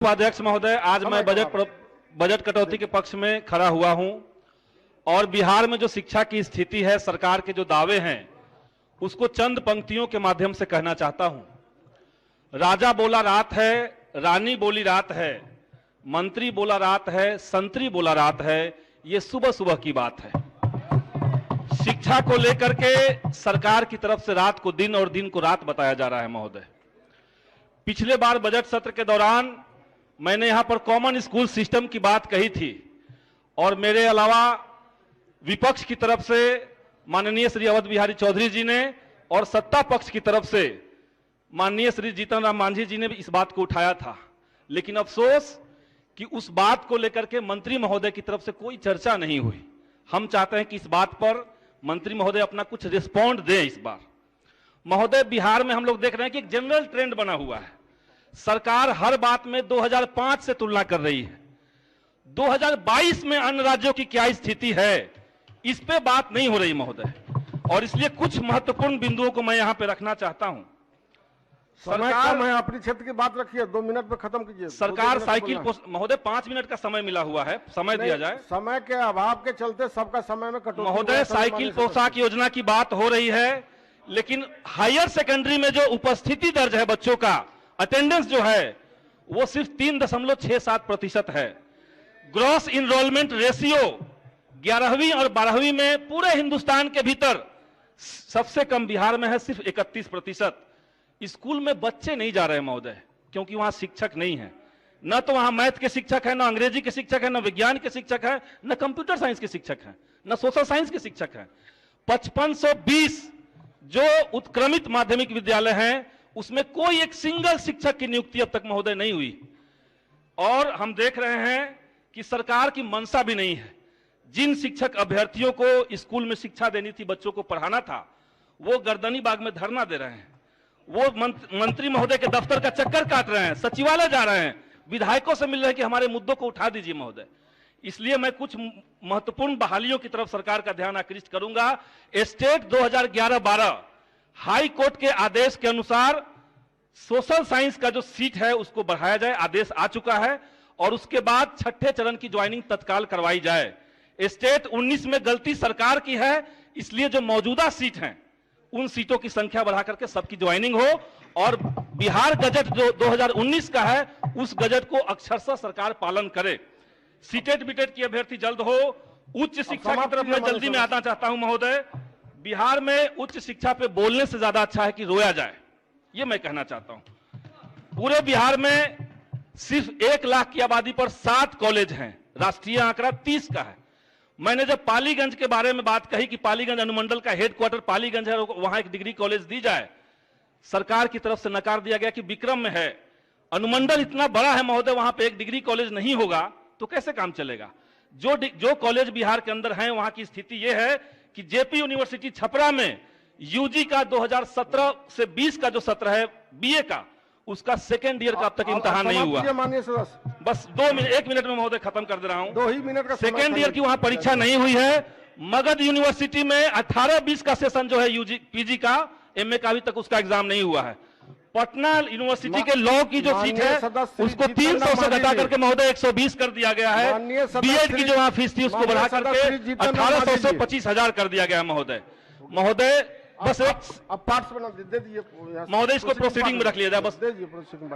उपाध्यक्ष महोदय, आज मैं बजट कटौती के पक्ष में खड़ा हुआ हूं और बिहार में जो शिक्षा की स्थिति है, सरकार के जो दावे हैं, उसको चंद पंक्तियों के माध्यम से कहना चाहता हूं। राजा बोला रात है, रानी बोली रात है, मंत्री बोला रात है, संतरी बोला रात है, ये सुबह सुबह की बात है। शिक्षा को लेकर के सरकार की तरफ से रात को दिन और दिन को रात बताया जा रहा है महोदय। पिछले बार बजट सत्र के दौरान मैंने यहां पर कॉमन स्कूल सिस्टम की बात कही थी और मेरे अलावा विपक्ष की तरफ से माननीय श्री अवध बिहारी चौधरी जी ने और सत्ता पक्ष की तरफ से माननीय श्री जीतन राम मांझी जी ने भी इस बात को उठाया था। लेकिन अफसोस कि उस बात को लेकर के मंत्री महोदय की तरफ से कोई चर्चा नहीं हुई। हम चाहते हैं कि इस बात पर मंत्री महोदय अपना कुछ रिस्पॉन्ड दें इस बार। महोदय, बिहार में हम लोग देख रहे हैं कि एक जनरल ट्रेंड बना हुआ है। सरकार हर बात में 2005 से तुलना कर रही है। 2022 में अन्य राज्यों की क्या स्थिति है, इस पे बात नहीं हो रही महोदय, और इसलिए कुछ महत्वपूर्ण बिंदुओं को मैं यहां पे रखना चाहता हूं। सरकार में अपनी क्षेत्र की बात रखिए, 2 मिनट में खत्म कीजिए। सरकार साइकिल महोदय 5 मिनट का समय मिला हुआ है, समय दिया जाए। समय के अभाव के चलते सबका समय में कटौती महोदय, साइकिल पोशाक योजना की बात हो रही है, लेकिन हायर सेकेंडरी में जो उपस्थिति दर्ज है बच्चों का, अटेंडेंस जो है वो सिर्फ 3.67% है। ग्रॉस इनरोलमेंट रेशियो 11वीं और 12वीं में पूरे हिंदुस्तान के भीतर सबसे कम बिहार में है, सिर्फ 31%। स्कूल में बच्चे नहीं जा रहे महोदय, क्योंकि वहां शिक्षक नहीं है। न तो वहां मैथ के शिक्षक है, न अंग्रेजी के शिक्षक है, न विज्ञान के शिक्षक है, न कंप्यूटर साइंस के शिक्षक है, न सोशल साइंस के शिक्षक है। 5520 जो उत्क्रमित माध्यमिक विद्यालय हैं, उसमें कोई एक सिंगल शिक्षक की नियुक्ति अब तक महोदय नहीं हुई। और हम देख रहे हैं कि सरकार की मंशा भी नहीं है। जिन शिक्षक अभ्यर्थियों को स्कूल में शिक्षा देनी थी, बच्चों को पढ़ाना था, वो गर्दनी बाग में धरना दे रहे हैं। वो मंत्री महोदय के दफ्तर का चक्कर काट रहे हैं, सचिवालय जा रहे हैं, विधायकों से मिल रहे हैं कि हमारे मुद्दों को उठा दीजिए महोदय। इसलिए मैं कुछ महत्वपूर्ण बहालियों की तरफ सरकार का ध्यान आकृष्ट करूंगा। स्टेट 2011-12 हाई कोर्ट के आदेश के अनुसार सोशल साइंस का जो सीट है उसको बढ़ाया जाए, आदेश आ चुका है, और उसके बाद छठे चरण की ज्वाइनिंग तत्काल करवाई जाए। स्टेट 19 में गलती सरकार की है, इसलिए जो मौजूदा सीट हैं उन सीटों की संख्या बढ़ा करके सबकी ज्वाइनिंग हो, और बिहार गजट जो 2019 का है उस गजट को अक्षरशः सरकार पालन करे। सीटेट बीटेट की अभ्यर्थी जल्द हो। उच्च शिक्षा की तरफ मैं जल्दी में आना चाहता हूं महोदय। बिहार में उच्च शिक्षा पे बोलने से ज्यादा अच्छा है कि रोया जाए, ये मैं कहना चाहता हूं। पूरे बिहार में सिर्फ 1 लाख की आबादी पर 7 कॉलेज हैं, राष्ट्रीय आंकड़ा 30 का है। मैंने जब पालीगंज के बारे में बात कही कि पालीगंज अनुमंडल का हेडक्वार्टर पालीगंज है, वहां एक डिग्री कॉलेज दी जाए, सरकार की तरफ से नकार दिया गया कि विक्रम में है। अनुमंडल इतना बड़ा है महोदय, वहां पे एक डिग्री कॉलेज नहीं होगा तो कैसे काम चलेगा। जो कॉलेज बिहार के अंदर हैं, वहां की स्थिति यह है कि जेपी यूनिवर्सिटी छपरा में यूजी का 2017 से 20 का जो सत्र है बीए का, उसका सेकेंड ईयर का अब तक इम्तिहान नहीं हुआ। बस 1 मिनट में महोदय खत्म कर दे रहा हूं। 2 ही मिनट का सेकेंड ईयर की वहां परीक्षा नहीं हुई है। मगध यूनिवर्सिटी में 18-20 का सेशन जो है यूजी पीजी का, एमए का, अभी तक उसका एग्जाम नहीं हुआ है। पटना यूनिवर्सिटी के लॉ की जो सीट है उसको 300 से घटा करके महोदय 120 कर दिया गया है। बीएड की जो वहां फीस थी उसको बढ़ा करके 1800 से 25,000 कर दिया गया महोदय। बस एक अब पार्ट्स बना दे दीजिए महोदय, इसको प्रोसीडिंग में रख लिया जाए, बस दे दीजिए प्रोसीडिंग।